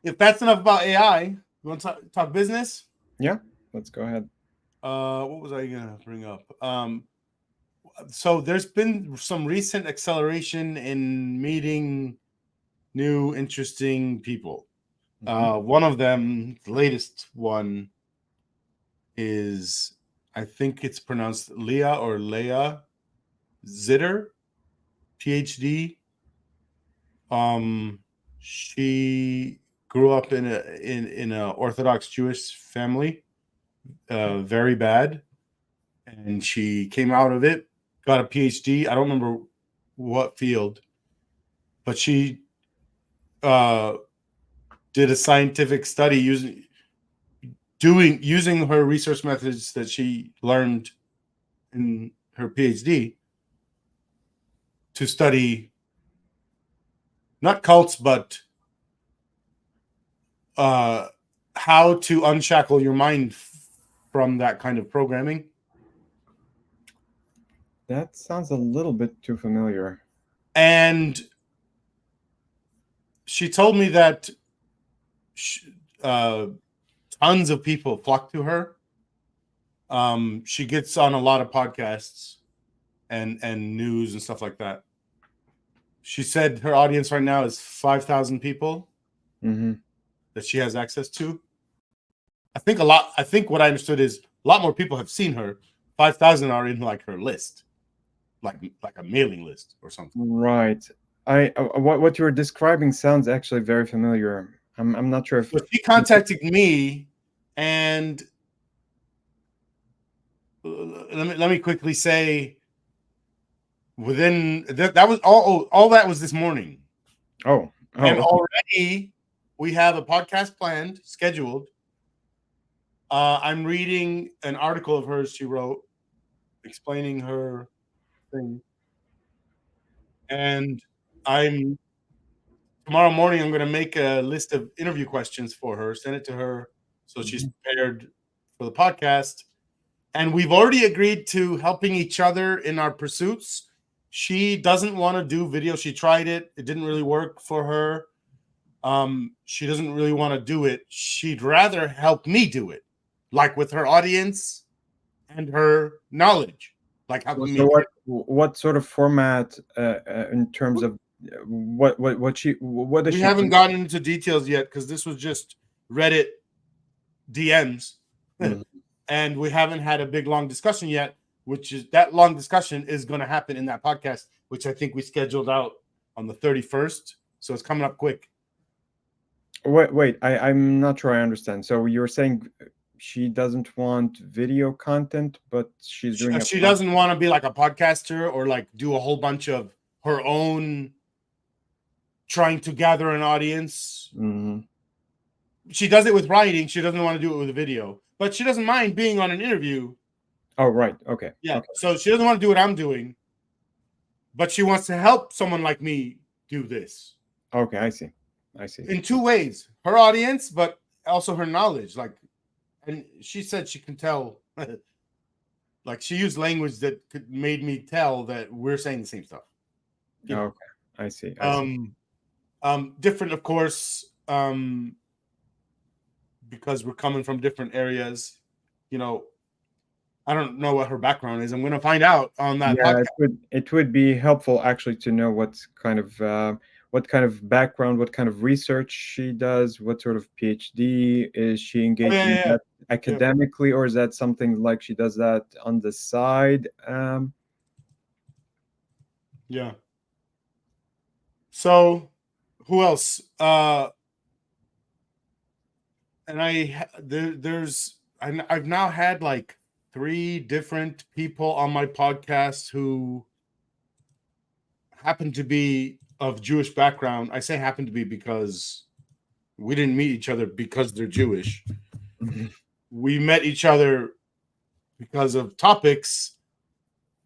if that's enough about AI, you want to talk business? Yeah, let's go ahead. What was I gonna bring up? So there's been some recent acceleration in meeting new interesting people. One of them, the latest one, is, I think it's pronounced Leah or Leah Zitter, PhD. She grew up in a Orthodox Jewish family, very bad, and she came out of it, got a PhD. I don't remember what field, but she did a scientific study using her research methods that she learned in her PhD to study not cults, but how to unshackle your mind from that kind of programming. That sounds a little bit too familiar. And she told me that tons of people flock to her. She gets on a lot of podcasts and news and stuff like that. She said her audience right now is 5,000 people that she has access to. I think what I understood is a lot more people have seen her. 5,000 are in like her list, like a mailing list or something. Right. What you were describing sounds actually very familiar. I'm not sure if. So she contacted me, and let me quickly say, within that was all that was this morning. Oh, and already we have a podcast planned, scheduled. I'm reading an article of hers she wrote explaining her thing. And tomorrow morning, I'm going to make a list of interview questions for her, send it to her so she's prepared for the podcast. And we've already agreed to helping each other in our pursuits. She doesn't want to do video. She tried it. It didn't really work for her. She doesn't really want to do it. She'd rather help me do it, like with her audience and her knowledge. Like helping me. What sort of format in terms of what does she? We haven't gotten into details yet because this was just Reddit DMs. And we haven't had a big long discussion yet, which is that long discussion is going to happen in that podcast, which I think we scheduled out on the 31st. So it's coming up quick. Wait, I'm not sure I understand. So you're saying she doesn't want video content, but she's doing. She doesn't want to be like a podcaster or like do a whole bunch of her own trying to gather an audience. She does it with writing. She doesn't want to do it with a video. But she doesn't mind being on an interview. Oh, right. Okay. Yeah. Okay. So she doesn't want to do what I'm doing, but she wants to help someone like me do this. Okay, I see. In two ways: her audience, but also her knowledge. Like, and she said she can tell. Like she used language that made me tell that we're saying the same stuff. You know? Okay, I see. Different, of course. Because we're coming from different areas, you know, I don't know what her background is. I'm going to find out on that podcast. It would be helpful actually to know what kind of background, what kind of research she does, what sort of PhD is she engaged in that academically, or is that something like she does that on the side? Yeah. So, who else? And I've now had like 3 different people on my podcast who happen to be of Jewish background. I say happen to be because we didn't meet each other because they're Jewish. We met each other because of topics,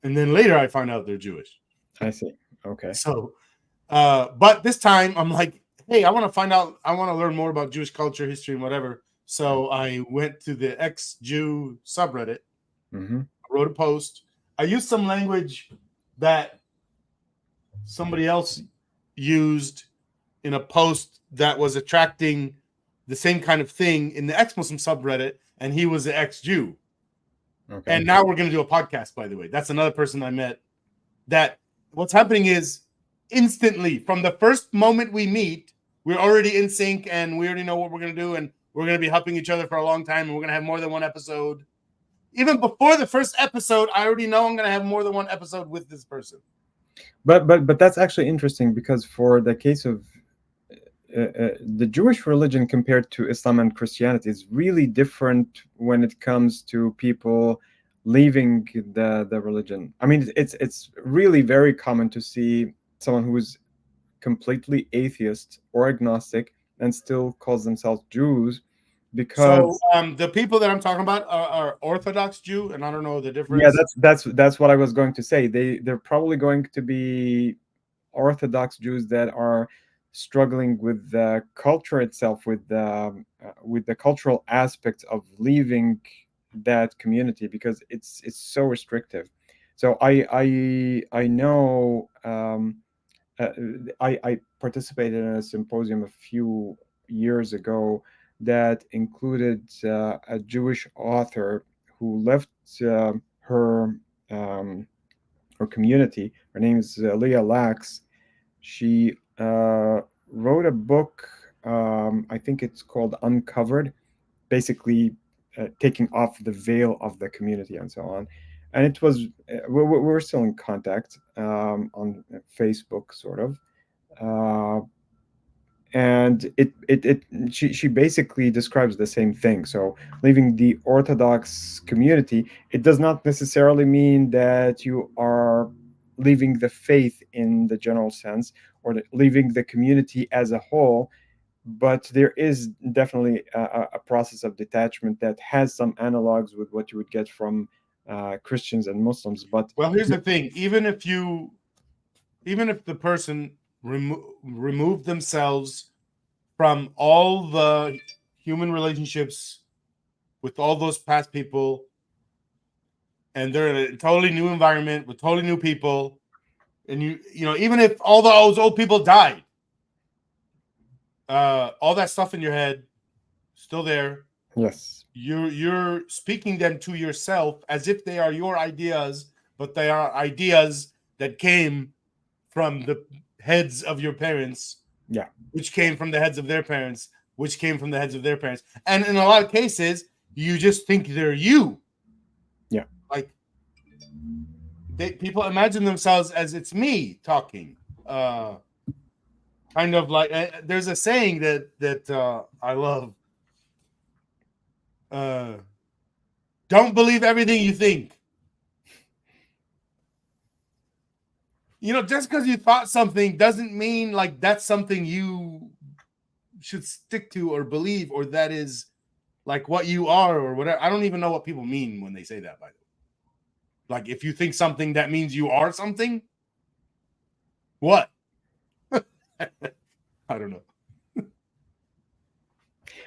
and then later I found out they're Jewish. I see. Okay. So, but this time I'm like, hey, I want to find out. I want to learn more about Jewish culture, history, and whatever. So I went to the ex-Jew subreddit. I wrote a post. I used some language that somebody else used in a post that was attracting the same kind of thing in the ex-Muslim subreddit, and he was an ex-Jew. Okay. And now we're going to do a podcast, by the way. That's another person I met. That what's happening is instantly, from the first moment we meet, we're already in sync and we already know what we're going to do. And we're going to be helping each other for a long time. And we're going to have more than one episode. Even before the first episode, I already know I'm going to have more than one episode with this person. But that's actually interesting, because for the case of the Jewish religion compared to Islam and Christianity is really different when it comes to people leaving the religion. I mean, it's really very common to see someone who is completely atheist or agnostic and still calls themselves Jews, So because the people that I'm talking about are Orthodox Jew, and I don't know the yeah, difference. that's what I was going to say. They're probably going to be Orthodox Jews that are struggling with the culture itself, with the cultural aspects of leaving that community, because it's so restrictive. So I know, uh, I participated in a symposium a few years ago that included a Jewish author who left her um, her community. Her name is Leah Lax. She wrote a book. I think it's called Uncovered, basically taking off the veil of the community and so on. And it was we're still in contact on Facebook, sort of. Uh, and she basically describes the same thing. So leaving the Orthodox community, it does not necessarily mean that you are leaving the faith in the general sense, or leaving the community as a whole, but there is definitely a process of detachment that has some analogs with what you would get from Christians and Muslims. But Well, here's the thing: even if the person removed themselves from all the human relationships with all those past people, and they're in a totally new environment with totally new people, and you know, even if all those old people died, all that stuff in your head still there. yes, You're speaking them to yourself as if they are your ideas, but they are ideas that came from the heads of your parents, yeah, which came from the heads of their parents, which came from the heads of their parents. And in a lot of cases, you just think they're you. yeah. Like people imagine themselves as it's me talking. Kind of like there's a saying that I love. Uh, don't believe everything you think. You know, just because you thought something doesn't mean like that's something you should stick to or believe, or that is like what you are or whatever. I don't even know what people mean when they say that, by the way. Like if you think something, that means you are something. What? I don't know.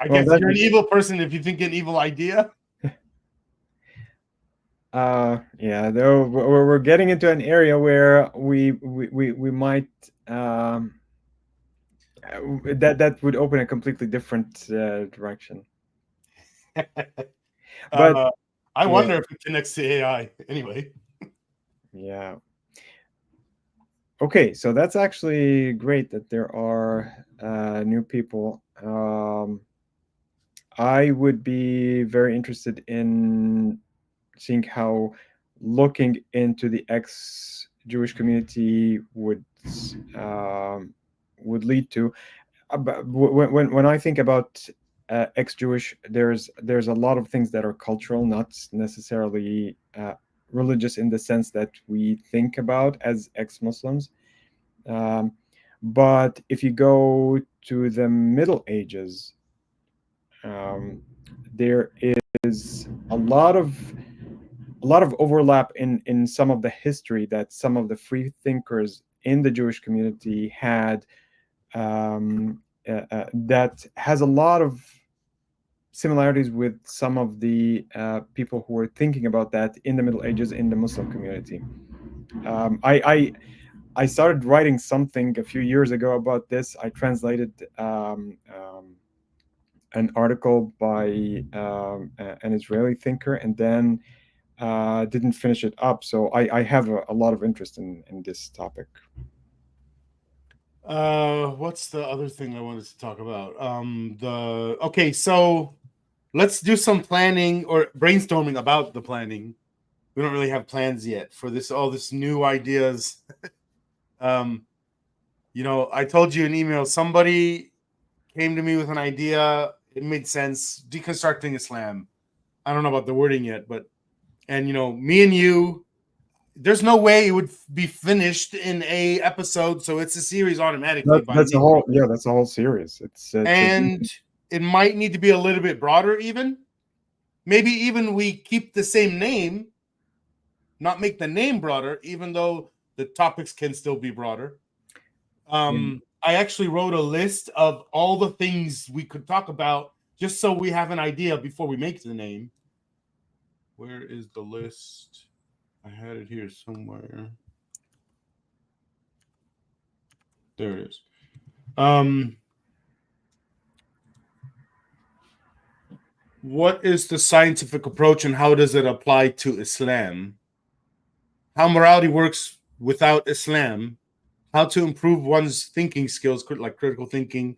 I Well, guess you're an evil person if you think an evil idea. yeah, though we're getting into an area where we might that would open a completely different direction. But uh, I yeah, wonder if it connects to AI. Anyway, yeah. Okay, so that's actually great that there are new people. I would be very interested in seeing how looking into the ex-Jewish community would lead to. But when I think about ex-Jewish, there's a lot of things that are cultural, not necessarily religious in the sense that we think about as ex-Muslims. Um, but if you go to the Middle Ages, um, there is a lot of overlap in some of the history that some of the free thinkers in the Jewish community had, that has a lot of similarities with some of the people who were thinking about that in the Middle Ages in the Muslim community. Um, I, I I started writing something a few years ago about this. I translated an article by an Israeli thinker, and then didn't finish it up. So I have a lot of interest in this topic. What's the other thing I wanted to talk about? Okay, so let's do some planning or brainstorming about the planning. We don't really have plans yet for this, all this new ideas. I told you in email, somebody came to me with an idea. It made sense. Deconstructing Islam. I don't know about the wording yet, but, and me and you, there's no way it would be finished in a episode, so it's a series automatically. That's a whole, yeah, that's a whole series. And it might need to be a little bit broader, even. Maybe even we keep the same name, not make the name broader, even though the topics can still be broader. I actually wrote a list of all the things we could talk about, just so we have an idea before we make the name. Where is the list? I had it here somewhere. There it is. What is the scientific approach and how does it apply to Islam? How morality works without Islam? How to improve one's thinking skills, like critical thinking,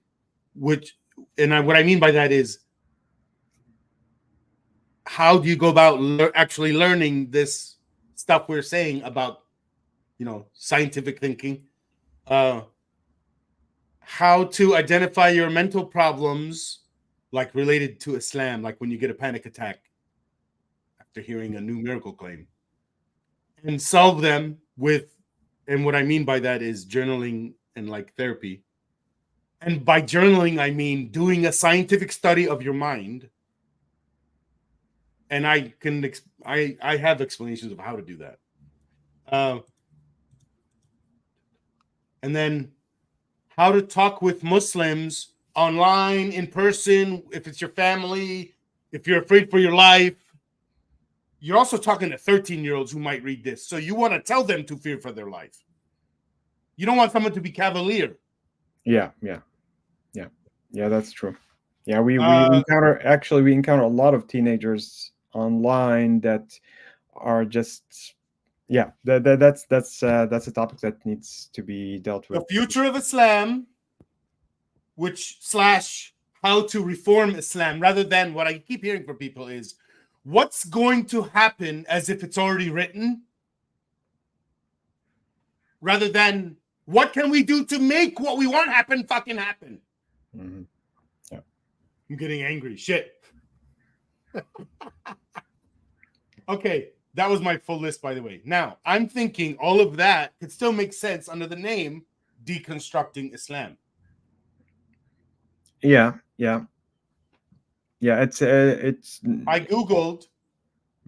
what I mean by that is, how do you go about actually learning this stuff we're saying about, scientific thinking? How to identify your mental problems, like related to Islam, like when you get a panic attack after hearing a new miracle claim, and solve them with, and what I mean by that is journaling and like therapy. And by journaling, I mean doing a scientific study of your mind. And I have explanations of how to do that. And then how to talk with Muslims online, in person, if it's your family, if you're afraid for your life. You're also talking to 13-year-olds who might read this. So you want to tell them to fear for their life. You don't want someone to be cavalier. Yeah, that's true. Yeah, we encounter a lot of teenagers online that are just, yeah, that's a topic that needs to be dealt with. The future of Islam, / how to reform Islam, rather than what I keep hearing from people is, what's going to happen, as if it's already written, rather than what can we do to make what we want happen fucking happen. Mm-hmm. Yeah. I'm getting angry. Shit. Okay, that was my full list, by the way. Now, I'm thinking all of that could still make sense under the name Deconstructing Islam. Yeah. It's. I googled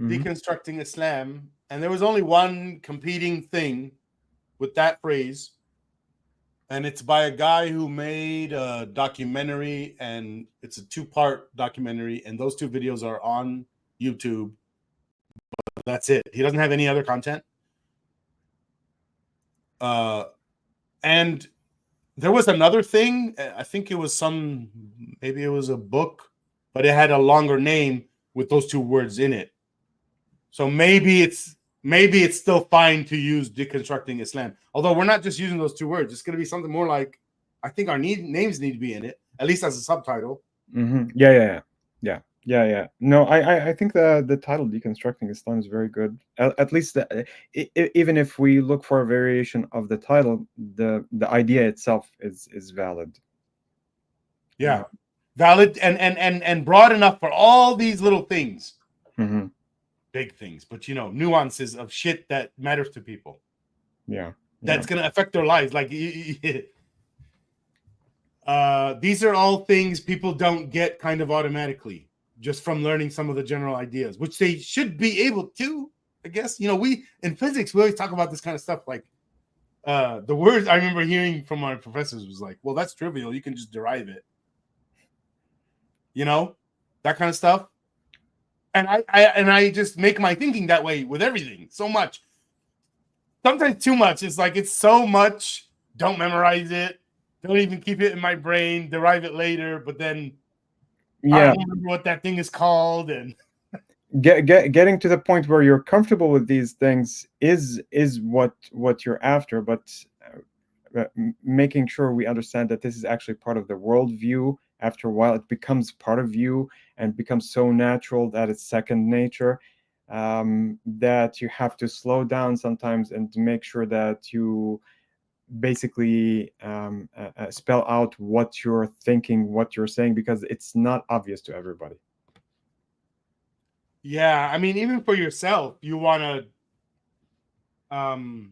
Deconstructing Islam, and there was only one competing thing with that phrase, and it's by a guy who made a documentary, and it's a 2-part documentary, and those 2 videos are on YouTube. But that's it. He doesn't have any other content. And there was another thing. I think it was maybe it was a book, but it had a longer name with those 2 words in it. So maybe it's still fine to use Deconstructing Islam. Although we're not just using those 2 words. It's going to be something more like, I think our names need to be in it, at least as a subtitle. Mm-hmm. Yeah. No, I think the title Deconstructing Islam is very good. At least even if we look for a variation of the title, the idea itself is valid. Yeah, valid and broad enough for all these little things. Mm-hmm. Big things, but nuances of shit that matters to people. Yeah. That's going to affect their lives. Like, these are all things people don't get kind of automatically just from learning some of the general ideas, which they should be able to, I guess. We in physics, we always talk about this kind of stuff. Like, the words I remember hearing from our professors was like, well, that's trivial. You can just derive it. That kind of stuff. And I just make my thinking that way with everything so much. Sometimes too much. It's like, it's so much. Don't memorize it. Don't even keep it in my brain. Derive it later. But then Yeah, I don't remember what that thing is called, and getting to the point where you're comfortable with these things is what you're after, but making sure we understand that this is actually part of the worldview. After a while, it becomes part of you and becomes so natural that it's second nature, that you have to slow down sometimes and to make sure that you basically spell out what you're thinking, what you're saying, because it's not obvious to everybody. yeah, I mean, even for yourself, you want to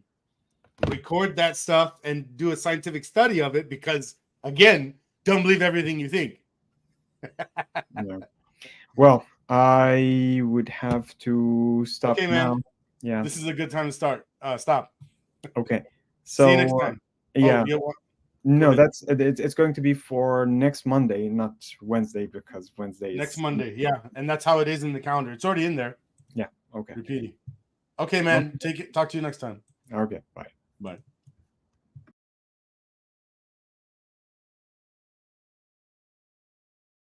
record that stuff and do a scientific study of it, because again, don't believe everything you think. Yeah. Well, I would have to stop Okay, now. man. Yeah. This is a good time to start. Stop. Okay. See you next So time. yeah. Oh, yeah. Go No, ahead. it's going to be for next Monday, not Wednesday, because Wednesday is Next Monday. Yeah, and that's how it is in the calendar. It's already in there. Yeah. Okay. Repeating. Okay, man. Take it. Talk to you next time. Okay. Bye. Bye.